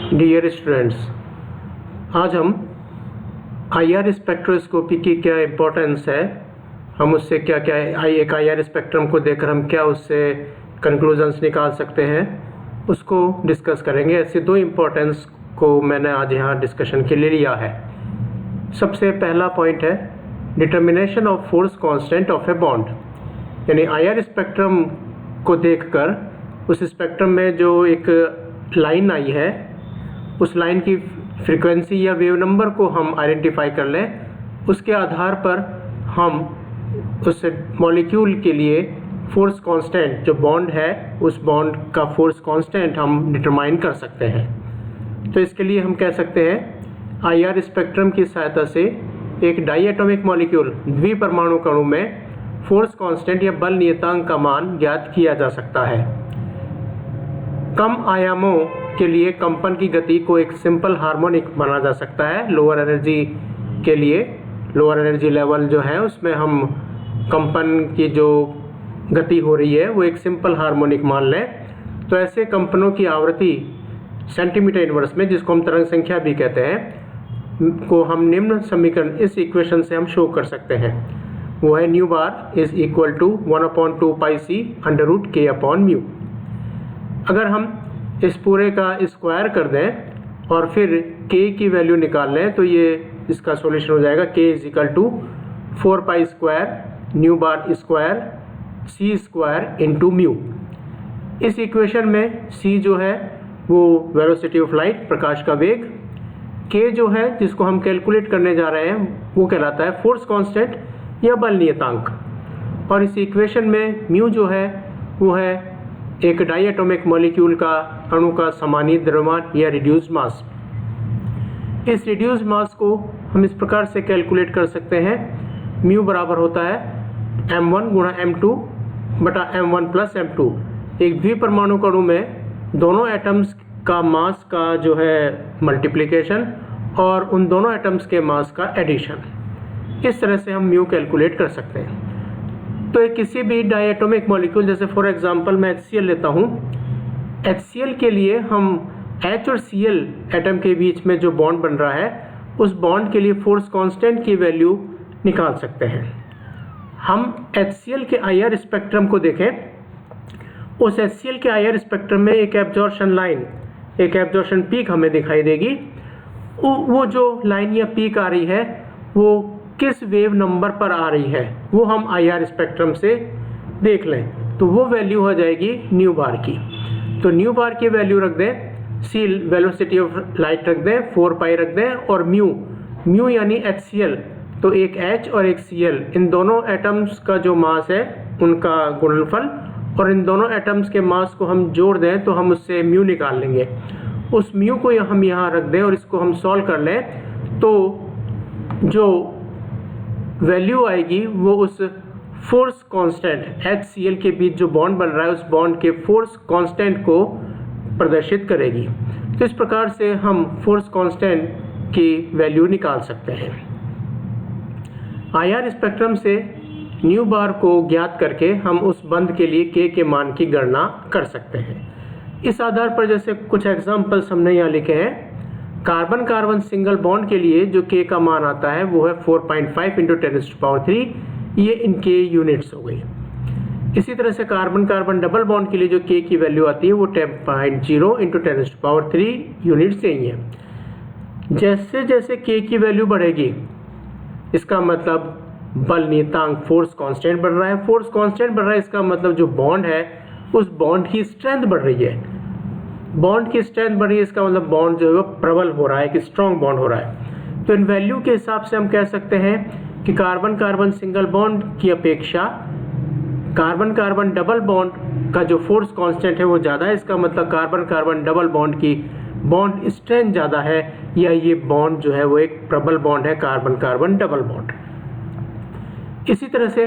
Dear students, आज हम IR spectroscopy की क्या इम्पोर्टेंस है, हम उससे क्या क्या एक आईआर स्पेक्ट्रम को देखकर हम क्या उससे कंक्लूजन्स निकाल सकते हैं, उसको डिस्कस करेंगे। ऐसे दो इम्पोर्टेंस को मैंने आज यहाँ डिस्कशन के लिए लिया है। सबसे पहला पॉइंट है determination of force constant of a bond, यानी आईआर स्पेक्ट्रम को देखकर उस स्पेक्ट्रम में जो एक लाइन आई है उस लाइन की फ्रीक्वेंसी या वेव नंबर को हम आइडेंटिफाई कर लें। उसके आधार पर हम उस मॉलिक्यूल के लिए फोर्स कांस्टेंट, जो बॉन्ड है उस बॉन्ड का फोर्स कांस्टेंट हम डिटरमाइन कर सकते हैं। तो इसके लिए हम कह सकते हैं आईआर स्पेक्ट्रम की सहायता से एक डाईएटॉमिक मॉलिक्यूल द्विपरमाणु कणु में फोर्स कांस्टेंट या बल नियतांक का मान ज्ञात किया जा सकता है। कम आयामों के लिए कंपन की गति को एक सिंपल हार्मोनिक माना जा सकता है। लोअर एनर्जी के लिए, लोअर एनर्जी लेवल जो है उसमें हम कंपन की जो गति हो रही है वो एक सिंपल हार्मोनिक मान लें। तो ऐसे कंपनों की आवृत्ति सेंटीमीटर इनवर्स में, जिसको हम तरंग संख्या भी कहते हैं, को हम निम्न समीकरण इस इक्वेशन से हम शो कर सकते हैं। वो है nu bar is equal to 1/2 pi c under root के अपॉन म्यू। अगर हम इस पूरे का स्क्वायर कर दें और फिर k की वैल्यू निकाल लें तो ये इसका सॉल्यूशन हो जाएगा k is equal to 4 pi square nu bar square c square into mu. इस इक्वेशन में c जो है वो वेलोसिटी ऑफ लाइट, प्रकाश का वेग, k जो है जिसको हम कैलकुलेट करने जा रहे हैं वो कहलाता है फोर्स कांस्टेंट या बल नियतांक, और इस इक्वेशन में म्यू जो है वो है एक डाईएटॉमिक मॉलिक्यूल का अणु का समानीत द्रव्यमान या रिड्यूस्ड मास। इस रिड्यूस्ड मास को हम इस प्रकार से कैलकुलेट कर सकते हैं, म्यू बराबर होता है m1 गुणा m2 बटा m1 प्लस m2। एक द्विपरमाणु अणु में दोनों एटम्स का मास का जो है मल्टीप्लिकेशन और उन दोनों एटम्स के मास का एडिशन, इस तरह से हम म्यू कैलकुलेट कर सकते हैं। तो एक किसी भी डाईएटॉमिक मॉलिक्यूल, जैसे फॉर एग्जांपल मैं HCl लेता हूँ, HCl के लिए हम H और Cl एटम के बीच में जो बॉन्ड बन रहा है उस बॉन्ड के लिए फोर्स कांस्टेंट की वैल्यू निकाल सकते हैं। हम HCl के आईआर स्पेक्ट्रम को देखें, उस HCl के आईआर स्पेक्ट्रम में एक एब्जॉर्प्शन लाइन, एक एब्जॉर्प्शन पीक हमें दिखाई देगी। वो जो लाइन या पीक आ रही है वो किस वेव नंबर पर आ रही है वो हम आईआर स्पेक्ट्रम से देख लें तो वो वैल्यू हो जाएगी न्यू बार की। तो न्यू बार की वैल्यू रख दें, सी वेलोसिटी ऑफ लाइट रख दें, 4 पाई रख दें, और म्यू यानी HCl, तो एक H और एक Cl, इन दोनों एटम्स का जो मास है उनका गुणनफल, और इन दोनों एटम्स के मास को हम जोड़ दें तो हम उससे म्यू निकाल लेंगे। उस म्यू को हम यहाँ रख दें और इसको हम सॉल्व कर लें तो जो वैल्यू आएगी वो उस फोर्स कांस्टेंट HCl के बीच जो बॉन्ड बन रहा है उस बॉन्ड के फोर्स कांस्टेंट को प्रदर्शित करेगी। तो इस प्रकार से हम फोर्स कांस्टेंट की वैल्यू निकाल सकते हैं। आईआर स्पेक्ट्रम से न्यू बार को ज्ञात करके हम उस बंध के लिए k के मान की गणना कर सकते हैं। इस आधार पर जैसे कुछ एग्जाम्पल्स हमने यहाँ लिखे हैं, कार्बन कार्बन सिंगल बॉन्ड के लिए जो k का मान आता है वो है 4.5 इंटू 10⁻3, ये इनके यूनिट्स हो गई। इसी तरह से कार्बन कार्बन डबल बॉन्ड के लिए जो k की वैल्यू आती है वो 10.0 इंटू 10⁻3 यूनिट्स यही है। जैसे जैसे k की वैल्यू बढ़ेगी इसका मतलब बल नियतांक फोर्स कांस्टेंट बढ़ रहा है। फोर्स कांस्टेंट बढ़ रहा है इसका मतलब जो बॉन्ड है उस बॉन्ड की स्ट्रेंथ बढ़ रही है। बॉन्ड की स्ट्रेंथ बढ़ी, इसका मतलब बॉन्ड जो है वो प्रबल हो रहा है, कि स्ट्रॉन्ग बॉन्ड हो रहा है। तो इन वैल्यू के हिसाब से हम कह सकते हैं कि कार्बन कार्बन सिंगल बॉन्ड की अपेक्षा कार्बन कार्बन डबल बॉन्ड का जो फोर्स कांस्टेंट है वो ज़्यादा है। इसका मतलब कार्बन कार्बन डबल बॉन्ड की बॉन्ड स्ट्रेंथ ज़्यादा है, या ये बॉन्ड जो है वो एक प्रबल बॉन्ड है, कार्बन कार्बन डबल बॉन्ड। इसी तरह से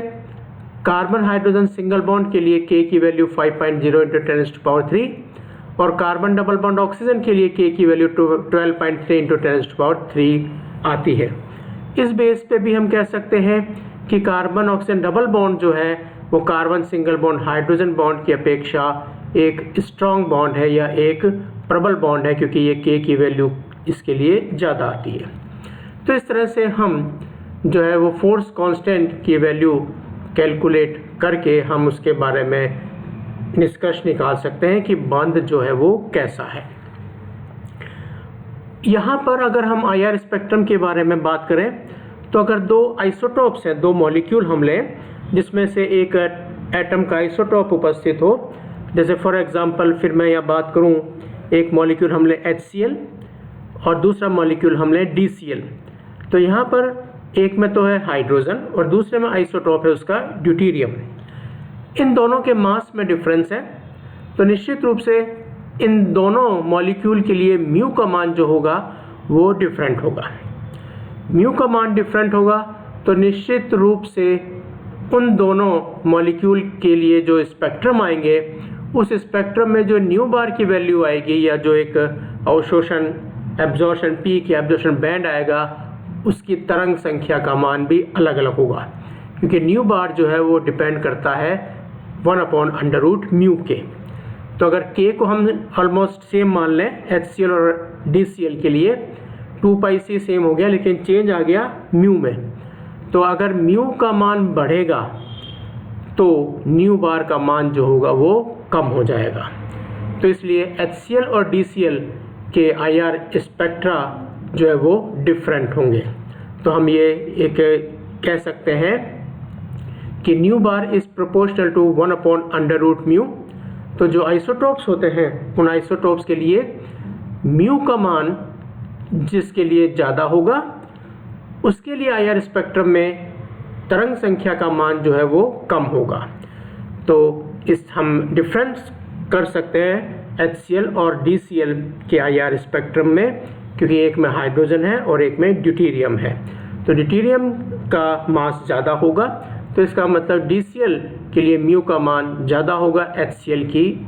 कार्बन हाइड्रोजन सिंगल बॉन्ड के लिए k की वैल्यू 5.0 इंटू 10⁻3 और कार्बन डबल बॉन्ड ऑक्सीजन के लिए k की वैल्यू 12.3 इंटू 10⁻3 आती है। इस बेस पे भी हम कह सकते हैं कि कार्बन ऑक्सीजन डबल बॉन्ड जो है वो carbon single bond hydrogen bond की अपेक्षा एक स्ट्रॉन्ग बॉन्ड है या एक प्रबल बॉन्ड है क्योंकि ये K की वैल्यू इसके लिए ज़्यादा आती है। तो इस तरह से हम जो है वो फोर्स कांस्टेंट की वैल्यू कैलकुलेट करके हम उसके बारे में निष्कर्ष निकाल सकते हैं कि बंध जो है वो कैसा है। यहाँ पर अगर हम IR स्पेक्ट्रम के बारे में बात करें तो अगर दो आइसोटोप्स हैं, दो मॉलिक्यूल हम लें जिसमें से एक एटम का आइसोटोप उपस्थित हो, जैसे फॉर एग्जांपल फिर मैं यहाँ बात करूँ, एक मॉलिक्यूल हम लें HCl और दूसरा मॉलिक्यूल हम लें DCl। तो यहाँ पर एक में तो है हाइड्रोजन और दूसरे में आइसोटोप है उसका ड्यूटेरियम। इन दोनों के मास में डिफरेंस है, तो निश्चित रूप से इन दोनों मॉलिक्यूल के लिए म्यू का मान जो होगा वो डिफरेंट होगा। म्यू का मान डिफरेंट होगा तो निश्चित रूप से उन दोनों मॉलिक्यूल के लिए जो स्पेक्ट्रम आएंगे, उस स्पेक्ट्रम में जो न्यू बार की वैल्यू आएगी या जो एक अवशोषण एब्जॉर्प्शन पीक या एब्जॉर्प्शन बैंड आएगा, उसकी तरंग संख्या का मान भी अलग अलग होगा, क्योंकि न्यू बार जो है वो डिपेंड करता है 1/√μ के। तो अगर K को हम ऑलमोस्ट सेम मान लें HCl और DCl के लिए, 2πc सेम हो गया लेकिन चेंज आ गया म्यू में। तो अगर म्यू का मान बढ़ेगा तो न्यू बार का मान जो होगा वो कम हो जाएगा। तो इसलिए HCl और DCl के IR स्पेक्ट्रा जो है वो डिफरेंट होंगे। तो हम ये एक कह सकते हैं कि nu bar is proportional to 1/√μ। तो जो आइसोटोप्स होते हैं उन आइसोटोप्स के लिए म्यू का मान जिसके लिए ज़्यादा होगा उसके लिए IR स्पेक्ट्रम में तरंग संख्या का मान जो है वो कम होगा। तो इस हम डिफरेंस कर सकते हैं HCl और DCl के IR स्पेक्ट्रम में, क्योंकि एक में हाइड्रोजन है और एक में ड्यूटेरियम है। तो ड्यूटेरियम का मास ज़्यादा होगा, तो इसका मतलब DCl के लिए म्यू का मान ज़्यादा होगा HCl की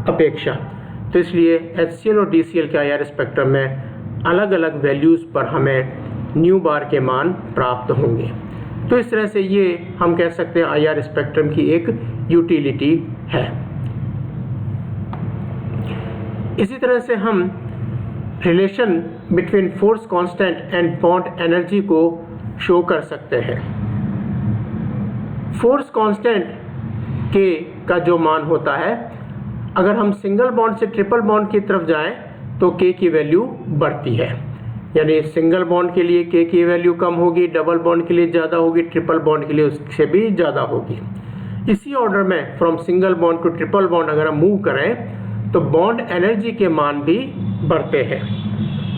अपेक्षा। तो इसलिए HCl और DCl के IR स्पेक्ट्रम में अलग अलग वैल्यूज़ पर हमें न्यू बार के मान प्राप्त होंगे। तो इस तरह से ये हम कह सकते हैं IR स्पेक्ट्रम की एक यूटिलिटी है। इसी तरह से हम relation between force constant and bond energy को शो कर सकते हैं। फोर्स कांस्टेंट K का जो मान होता है, अगर हम सिंगल बॉन्ड से ट्रिपल बॉन्ड की तरफ जाएं तो K की वैल्यू बढ़ती है, यानी सिंगल बॉन्ड के लिए K की वैल्यू कम होगी, डबल बॉन्ड के लिए ज़्यादा होगी, ट्रिपल बॉन्ड के लिए उससे भी ज़्यादा होगी। इसी ऑर्डर में from single bond to triple bond अगर हम मूव करें तो बॉन्ड एनर्जी के मान भी बढ़ते हैं।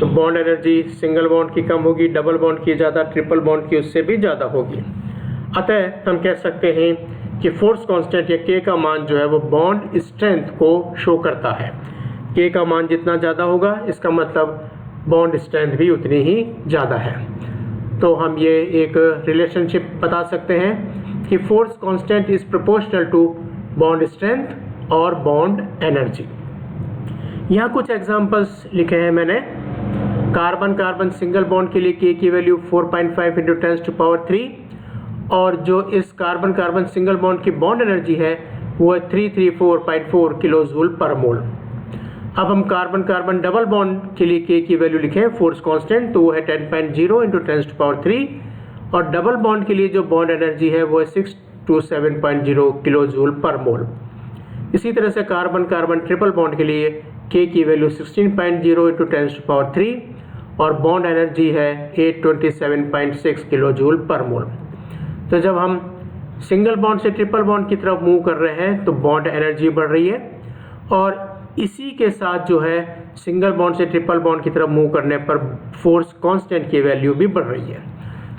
तो बॉन्ड एनर्जी सिंगल बॉन्ड की कम होगी, डबल बॉन्ड की ज़्यादा, ट्रिपल बॉन्ड की उससे भी ज़्यादा होगी। अतः हम कह सकते हैं कि फोर्स कांस्टेंट या K का मान जो है वो बॉन्ड स्ट्रेंथ को शो करता है। K का मान जितना ज़्यादा होगा इसका मतलब बॉन्ड स्ट्रेंथ भी उतनी ही ज़्यादा है। तो हम ये एक रिलेशनशिप बता सकते हैं कि force constant is proportional to bond strength और बॉन्ड एनर्जी। यहाँ कुछ एग्जांपल्स लिखे हैं मैंने। कार्बन कार्बन सिंगल बॉन्ड के लिए K की वैल्यू 4.5 × 10⁻³ और जो इस कार्बन कार्बन सिंगल बॉन्ड की बॉन्ड एनर्जी है वो है 334.4 kJ/mol। अब हम कार्बन कार्बन डबल बॉन्ड के लिए K की वैल्यू लिखें फोर्स कांस्टेंट, तो वो है 10.0 × 10⁻³ और डबल बॉन्ड के लिए जो बॉन्ड एनर्जी है वो है 627.0 kJ/mol। इसी तरह से कार्बन कार्बन ट्रिपल बॉन्ड के लिए K की वैल्यू 16.0 × 10⁻³ और बॉन्ड एनर्जी है 827.6 kJ/mol। तो जब हम सिंगल बॉन्ड से ट्रिपल बॉन्ड की तरफ मूव कर रहे हैं तो बॉन्ड एनर्जी बढ़ रही है, और इसी के साथ जो है सिंगल बॉन्ड से ट्रिपल बॉन्ड की तरफ मूव करने पर फोर्स कांस्टेंट की वैल्यू भी बढ़ रही है।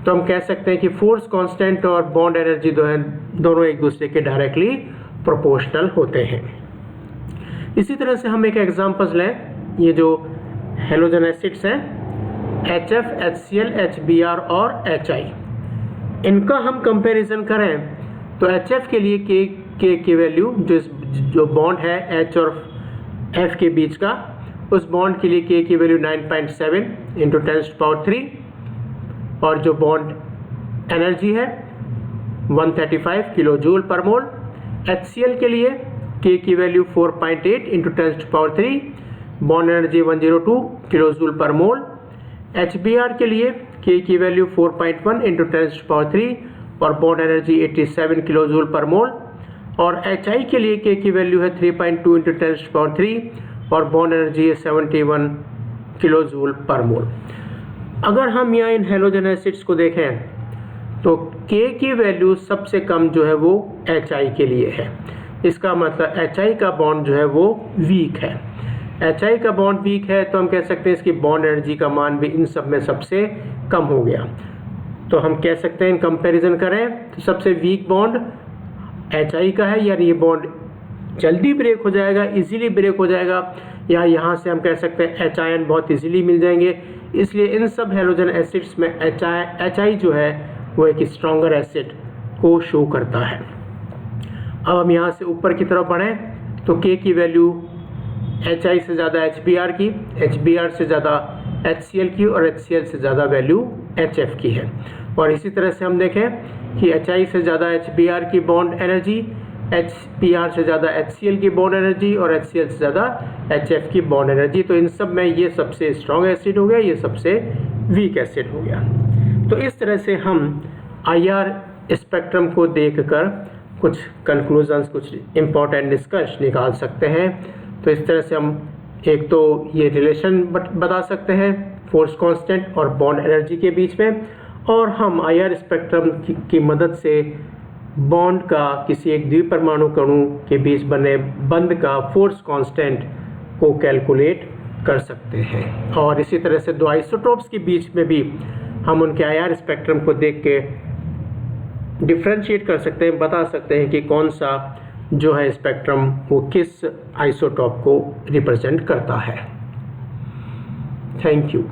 तो हम कह सकते हैं कि फोर्स कांस्टेंट और बॉन्ड एनर्जी दोनों एक दूसरे के डायरेक्टली प्रोपोर्शनल होते हैं। इसी तरह से हम एक एग्जांपल्स लें, ये जो हेलोजन एसिड्स हैं HF, HCl, HBr और HI, इनका हम कंपैरिजन करें तो HF के लिए K की वैल्यू जो बॉन्ड है H और F के बीच का, उस बॉन्ड के लिए K की वैल्यू 9.7 × 10⁻³ और जो बॉन्ड एनर्जी है 135 kJ/mol। HCl के लिए K की value 4.8 × 10⁻³ bond energy 102 kilo joule per mole. HBr के लिए K की वैल्यू 4.1 इंटू 10⁻³ और bond energy 87 kilo joule per मोल। और HI के लिए K की वैल्यू है 3.2 इंटू 10⁻³ और बॉन्ड एनर्जी है 71 किलो जूल पर मोल। अगर हम यहाँ इन हेलोजन एसिड्स को देखें तो K की वैल्यू सबसे कम जो है वो HI के लिए है। इसका मतलब HI का बॉन्ड जो है वो वीक है। HI का बॉन्ड वीक है तो हम कह सकते हैं इसकी बॉन्ड एनर्जी का मान भी इन सब में सबसे कम हो गया। तो हम कह सकते हैं इन कंपैरिजन करें तो सबसे वीक बॉन्ड HI का है, यानी ये बॉन्ड जल्दी ब्रेक हो जाएगा, इजीली ब्रेक हो जाएगा, या यहाँ से हम कह सकते हैं H आयन बहुत इजीली मिल जाएंगे। इसलिए इन सब हेलोजन एसिड्स में HI जो है वो एक स्ट्रॉन्गर एसिड को शो करता है। अब हम यहाँ से ऊपर की तरफ बढ़ें तो K की वैल्यू HI से ज़्यादा HBr की, HBr से ज़्यादा HCl की और HCl से ज़्यादा वैल्यू HF की है। और इसी तरह से हम देखें कि HI से ज़्यादा HBr की बॉन्ड एनर्जी, HBr से ज़्यादा HCl की बॉन्ड एनर्जी और HCl से ज़्यादा HF की बॉन्ड एनर्जी। तो इन सब में ये सबसे स्ट्रॉन्ग एसिड हो गया, ये सबसे वीक एसिड हो गया। तो इस तरह से हम IR स्पेक्ट्रम को देखकर कुछ कंक्लूजन्स, कुछ इम्पोर्टेंट निष्कर्ष निकाल सकते हैं। तो इस तरह से हम एक तो ये रिलेशन बता सकते हैं फोर्स कांस्टेंट और बॉन्ड एनर्जी के बीच में, और हम IR स्पेक्ट्रम की मदद से बॉन्ड का किसी एक द्विपरमाणु कणु के बीच बने बंध का फोर्स कांस्टेंट को कैलकुलेट कर सकते हैं। और इसी तरह से दो आइसोटोप्स के बीच में भी हम उनके IR स्पेक्ट्रम को देख के डिफ्रेंशिएट कर सकते हैं, बता सकते हैं कि कौन सा जो है स्पेक्ट्रम वो किस आइसोटोप को रिप्रेजेंट करता है। Thank you.